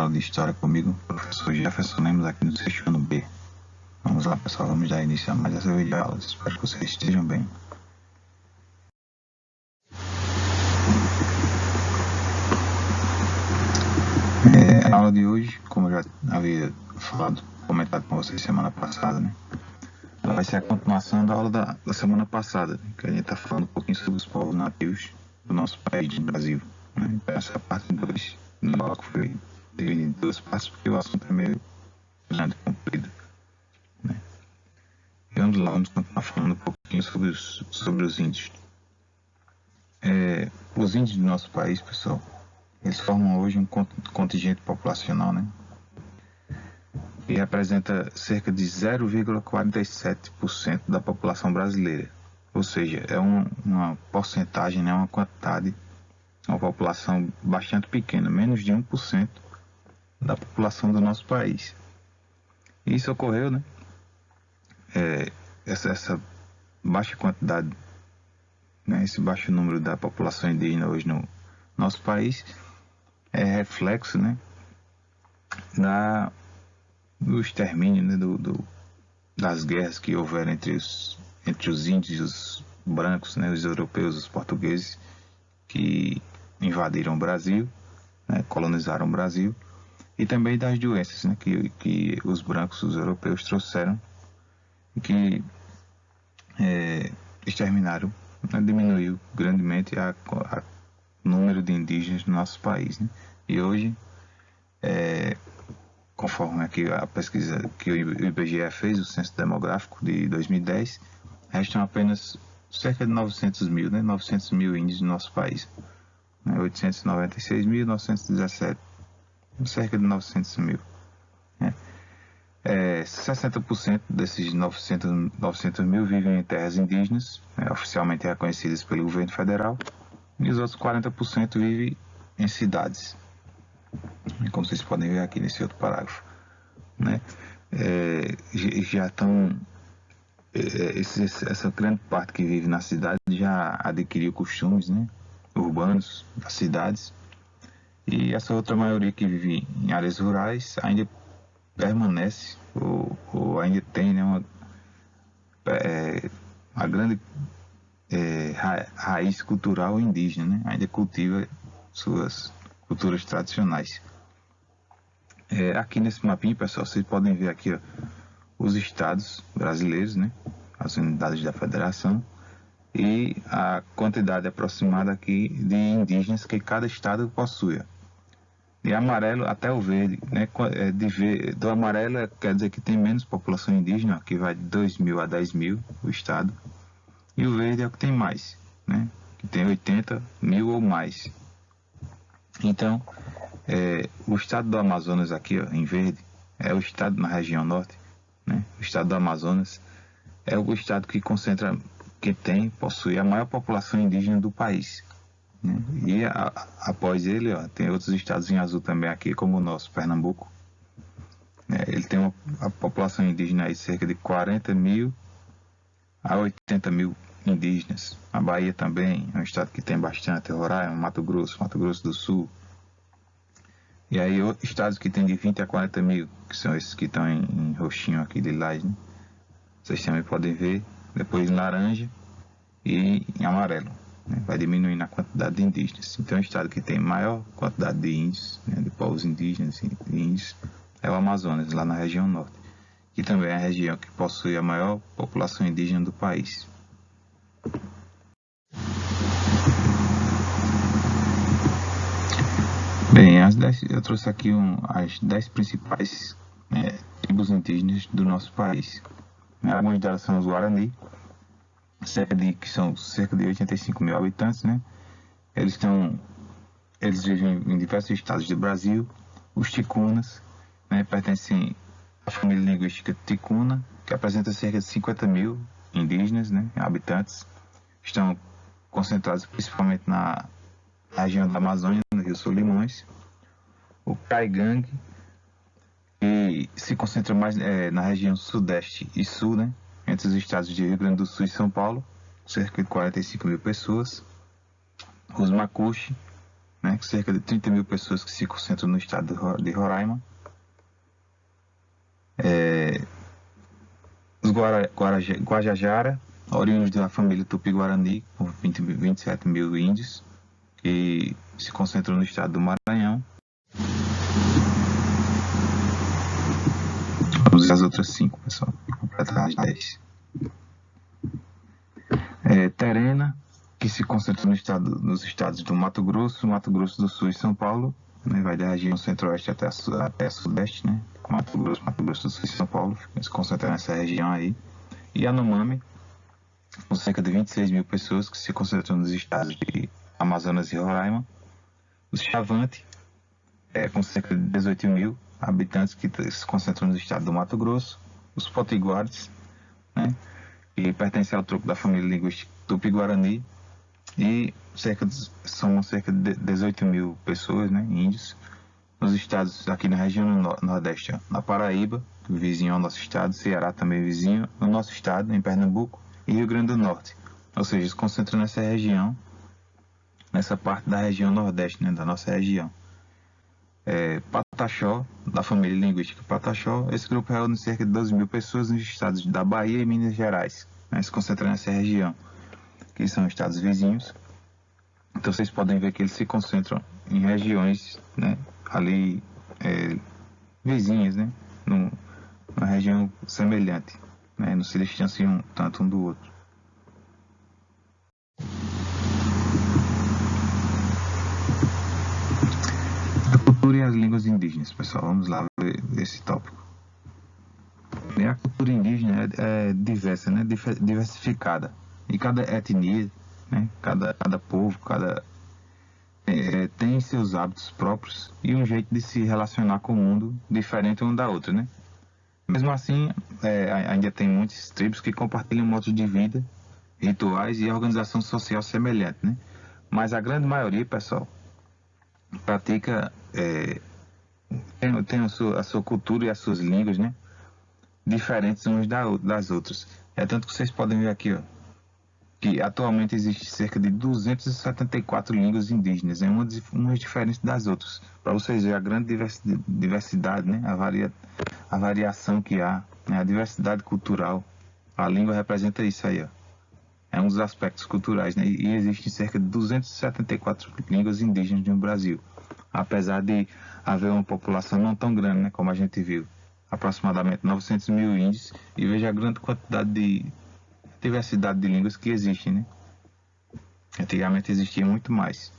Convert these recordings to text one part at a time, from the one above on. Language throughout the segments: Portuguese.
aula de História comigo, professor Jefferson Lemos, aqui no sexto ano B. Vamos lá, pessoal, vamos dar início a mais essa videoaula. Espero que vocês estejam bem. A aula de hoje, como eu já havia comentado com vocês semana passada, né? Ela vai ser a continuação da aula da semana passada, que a gente está falando um pouquinho sobre os povos nativos do nosso país, do Brasil. Né? Então, essa parte 2 do bloco foi dividido em duas partes, porque o assunto é meio grande, comprido. Né? E vamos lá, vamos continuar falando um pouquinho sobre os índios. Os índios do nosso país, pessoal, eles formam hoje um contingente populacional, né? E representa cerca de 0,47% da população brasileira. Ou seja, é uma porcentagem, né, uma quantidade, uma população bastante pequena, menos de 1% da população do nosso país. E isso ocorreu, né? Essa baixa quantidade, né, esse baixo número da população indígena hoje no nosso país é reflexo, né, do extermínio, né, das guerras que houveram entre os índios e os brancos, né, os europeus, os portugueses, que invadiram o Brasil, né, colonizaram o Brasil, e também das doenças, né, que os brancos, os europeus trouxeram e que exterminaram, né, diminuiu grandemente o número de indígenas no nosso país. Né? E hoje, conforme aqui a pesquisa que o IBGE fez, o Censo Demográfico de 2010, restam apenas cerca de 900 mil, né? 900 mil índios no nosso país. 896.917, cerca de 900 mil. 60% desses 900 mil vivem em terras indígenas, oficialmente reconhecidas pelo governo federal, e os outros 40% vivem em cidades, como vocês podem ver aqui nesse outro parágrafo. Né? Já estão, essa grande parte que vive na cidade já adquiriu costumes, né, urbanos das cidades, e essa outra maioria que vive em áreas rurais ainda permanece ou ainda tem, né, uma grande raiz cultural indígena, né? Ainda cultiva suas culturas tradicionais. Aqui nesse mapinha, pessoal, vocês podem ver aqui, ó, os estados brasileiros, né? As unidades da federação e a quantidade aproximada aqui de indígenas que cada estado possui. De amarelo até o verde, né? Do amarelo quer dizer que tem menos população indígena, que vai de 2.000 a 10.000 o estado. E o verde é o que tem mais, né? Que tem 80 mil ou mais. Então, o estado do Amazonas aqui, ó, em verde, é o estado na região norte, né? O estado do Amazonas é o estado que possui a maior população indígena do país. Né? E após ele, ó, tem outros estados em azul também aqui, como o nosso, Pernambuco. Ele tem a população indígena aí cerca de 40 mil a 80 mil indígenas. A Bahia também é um estado que tem bastante, Roraima, Mato Grosso do Sul. E aí estados que tem de 20 a 40 mil, que são esses que estão em roxinho aqui de lilás, né? Vocês também podem ver, depois em laranja e em amarelo. Né? Vai diminuindo a quantidade de indígenas. Então o estado que tem maior quantidade de índios, né, de povos indígenas e índios, é o Amazonas, lá na região norte, que também é a região que possui a maior população indígena do país. Bem, eu trouxe aqui as 10 principais tribos indígenas do nosso país. Algumas delas são os Guarani, que são cerca de 85 mil habitantes, né? Eles vivem em diversos estados do Brasil. Os Ticunas, né, pertencem à família linguística Ticuna, que apresenta cerca de 50 mil indígenas, né, habitantes. Estão concentrados principalmente na região da Amazônia, no Rio Solimões. O Caigangue, que se concentra mais na região sudeste e sul, né, entre os estados de Rio Grande do Sul e São Paulo, cerca de 45 mil pessoas. Os Macuxi, né, cerca de 30 mil pessoas que se concentram no estado de Roraima. Os Guajajara, oriundos da família Tupi-Guarani, com 27 mil índios, que se concentram no estado do Maranhão. Vamos ver as outras 5, pessoal, para completar as 10. Terena, que se concentra nos estados do Mato Grosso do Sul e São Paulo, né, vai da região centro-oeste até sudeste, né, Mato Grosso do Sul e São Paulo, se concentra nessa região aí. E Yanomami, com cerca de 26 mil pessoas que se concentram nos estados de Amazonas e Roraima. Os Chavante, com cerca de 18 mil habitantes que se concentram no estado do Mato Grosso. Os Potiguares, né, que pertencem ao truco da família linguística Tupi-Guarani, e são cerca de 18 mil pessoas, né, índios, nos estados aqui na região nordeste, ó, na Paraíba, vizinho ao nosso estado, Ceará também vizinho, no nosso estado, em Pernambuco, e Rio Grande do Norte. Ou seja, se concentra nessa região, nessa parte da região nordeste, né, da nossa região. Pataxó, da família linguística Pataxó, esse grupo reúne cerca de 12 mil pessoas nos estados da Bahia e Minas Gerais, né, se concentra nessa região, que são estados vizinhos. Então vocês podem ver que eles se concentram em regiões, né, ali vizinhas, né, numa região semelhante, né, não se distanciam tanto um do outro. A cultura e as línguas indígenas, pessoal, vamos lá ver esse tópico. A cultura indígena é diversa, né, diversificada, e cada etnia, né, cada povo, tem seus hábitos próprios e um jeito de se relacionar com o mundo diferente um da outra, né? Mesmo assim, ainda tem muitas tribos que compartilham modos de vida, rituais e organização social semelhante, né? Mas a grande maioria, pessoal, pratica, tem a sua cultura e as suas línguas, né, diferentes umas das outras. É tanto que vocês podem ver aqui, ó, que atualmente existe cerca de 274 línguas indígenas, umas diferentes das outras, para vocês verem a grande diversidade, né, a variação que há, né, a diversidade cultural. A língua representa isso aí, ó. É um dos aspectos culturais, né, e existem cerca de 274 línguas indígenas no Brasil, apesar de haver uma população não tão grande, né, como a gente viu, aproximadamente 900 mil índios, e veja a grande quantidade de diversidade de línguas que existem, né? Antigamente existia muito mais.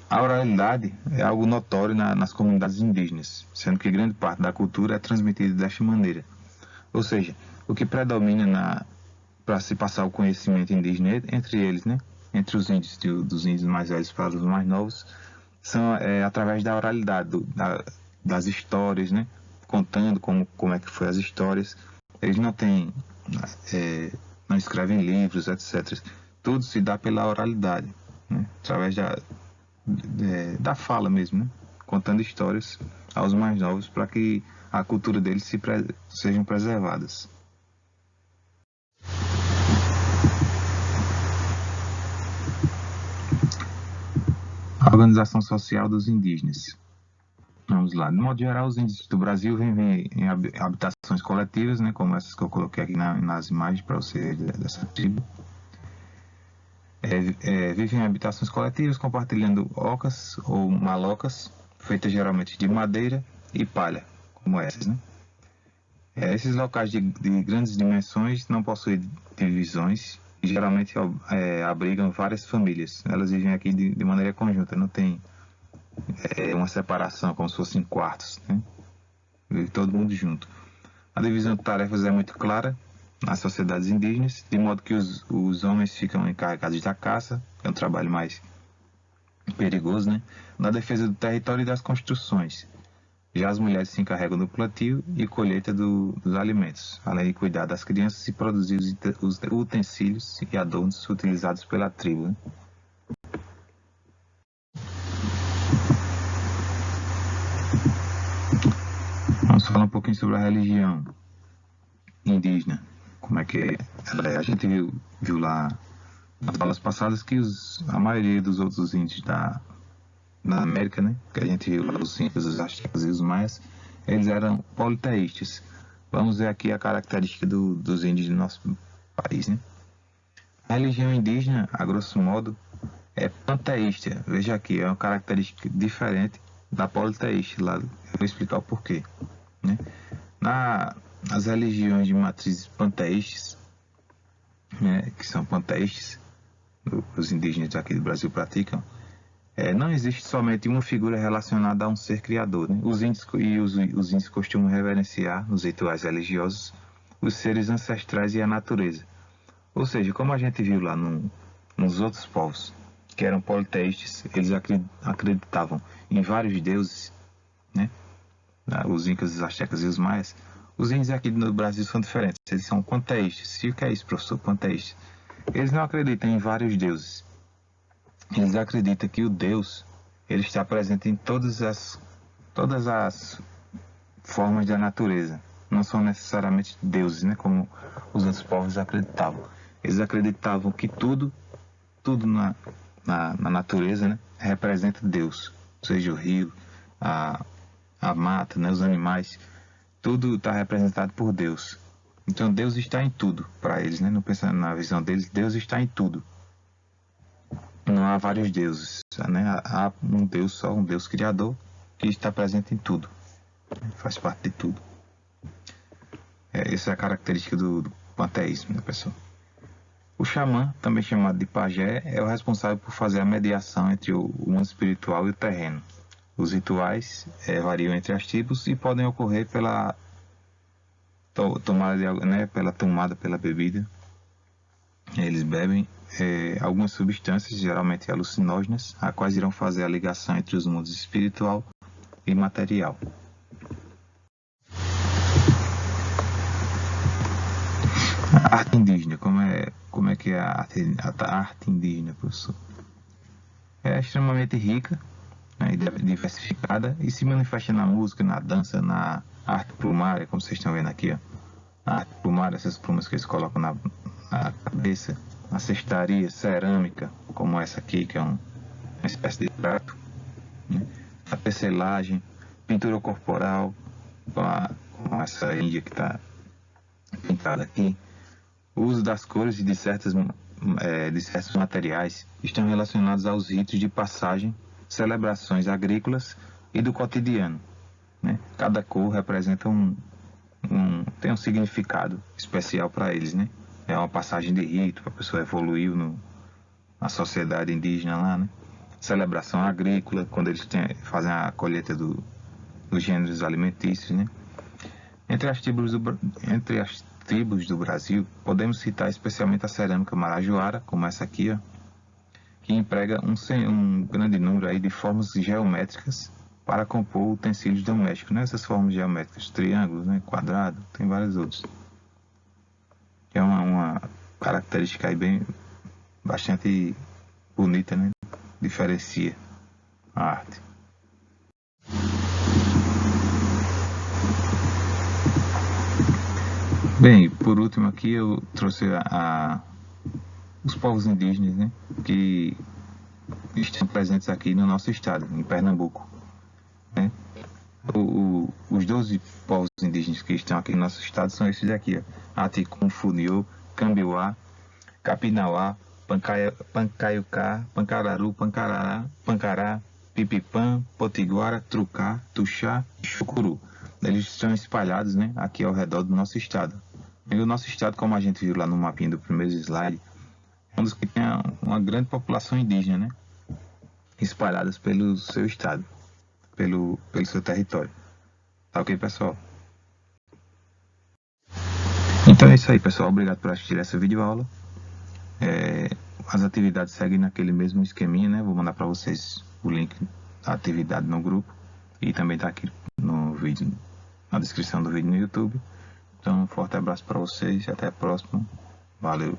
A oralidade é algo notório nas comunidades indígenas, sendo que grande parte da cultura é transmitida desta maneira. Ou seja, o que predomina para se passar o conhecimento indígena entre eles, né? Entre os índios, dos índios mais velhos para os mais novos, são através da oralidade, das histórias, né? Contando como é que foi as histórias. Eles não têm, não escrevem livros, etc. Tudo se dá pela oralidade, né? Através da fala mesmo, né? Contando histórias aos mais novos para que a cultura deles sejam preservadas. A organização social dos indígenas. Vamos lá. De modo geral, os índios do Brasil vivem em habitações coletivas, né, como essas que eu coloquei aqui nas imagens para vocês dessa tribo. Vivem em habitações coletivas, compartilhando ocas ou malocas, feitas geralmente de madeira e palha, como essas, né? Esses locais de grandes dimensões não possuem divisões e geralmente abrigam várias famílias. Elas vivem aqui de maneira conjunta, não tem uma separação, como se fossem quartos, né? Vive todo mundo junto. A divisão de tarefas é muito clara nas sociedades indígenas, de modo que os homens ficam encarregados da caça, que é um trabalho mais perigoso, né? Na defesa do território e das construções. Já as mulheres se encarregam do plantio e colheita dos alimentos, além de cuidar das crianças e produzir os utensílios e adornos utilizados pela tribo, né? Vamos falar um pouquinho sobre a religião indígena, como é que ela é. A gente viu lá nas aulas passadas que a maioria dos outros índios da América, né, que a gente viu lá, os incas, os astecas e os maias, eles eram politeístas. Vamos ver aqui a característica dos índios do nosso país, né? A religião indígena, a grosso modo, é panteísta. Veja aqui, é uma característica diferente da politeísta. Lá eu vou explicar o porquê, né? Nas religiões de matrizes panteístas, né, que são panteístas, os indígenas aqui do Brasil praticam, não existe somente uma figura relacionada a um ser criador, né? Os índios costumam reverenciar, nos rituais religiosos, os seres ancestrais e a natureza. Ou seja, como a gente viu lá nos outros povos, que eram politeístas, eles acreditavam em vários deuses, né? Os incas, os astecas e os maias. Os índios aqui no Brasil são diferentes, eles são panteístas. E o que é isso, professor? Panteísta. Eles não acreditam em vários deuses. Eles acreditam que o Deus, ele está presente em todas as formas da natureza. Não são necessariamente deuses, né, como os outros povos acreditavam. Eles acreditavam que tudo na natureza, né, representa Deus. Seja o rio, a mata, né, os animais, tudo está representado por Deus. Então Deus está em tudo para eles, né? Não pensando na visão deles, Deus está em tudo. Não há vários deuses, né? Há um Deus só, um Deus criador, que está presente em tudo, faz parte de tudo. Essa é a característica do panteísmo, né, pessoal? O xamã, também chamado de pajé, é o responsável por fazer a mediação entre o mundo espiritual e o terreno. Os rituais variam entre as tribos e podem ocorrer pela tomada, pela bebida. Eles bebem algumas substâncias, geralmente alucinógenas, a quais irão fazer a ligação entre os mundos espiritual e material. A arte indígena, como é que é a arte indígena, professor? É extremamente rica, né, e diversificada, e se manifesta na música, na dança, na arte plumária, como vocês estão vendo aqui, ó. A arte plumária, essas plumas que eles colocam na cabeça, a cestaria, cerâmica, como essa aqui, que é uma espécie de prato, né? A tecelagem, pintura corporal, com essa índia que está pintada aqui. O uso das cores e de certos materiais estão relacionados aos ritos de passagem, celebrações agrícolas e do cotidiano, né? Cada cor representa tem um significado especial para eles, né? É uma passagem de rito, para a pessoa evoluir na sociedade indígena lá, né? Celebração agrícola, quando eles fazem a colheita dos gêneros alimentícios, né? Entre as tribos do Brasil, podemos citar especialmente a cerâmica marajoara, como essa aqui, ó, que emprega um grande número aí de formas geométricas para compor utensílios domésticos, né? Essas formas geométricas, triângulos, né? Quadrado, tem vários outros. É uma característica aí bastante bonita, né? Diferencia a arte. Bem, por último aqui eu trouxe os povos indígenas, né? Que estão presentes aqui no nosso estado, em Pernambuco, né? Os 12 povos indígenas que estão aqui no nosso estado são esses aqui, ó: Aticum, Funiô, Cambiuá, Capinauá, Pancaiucá, Pancararu, Pancará, Pipipã, Potiguara, Trucá, Tuxá e Chucuru. Eles estão espalhados, né, aqui ao redor do nosso estado. E o nosso estado, como a gente viu lá no mapinha do primeiro slide, é um dos que tem uma grande população indígena, né, espalhadas pelo seu estado, pelo seu território. Tá ok, pessoal? Então é isso aí, pessoal. Obrigado por assistir essa videoaula. As atividades seguem naquele mesmo esqueminha, né? Vou mandar para vocês o link da atividade no grupo e também está aqui no vídeo, na descrição do vídeo no YouTube. Então, um forte abraço para vocês e até a próxima. Valeu!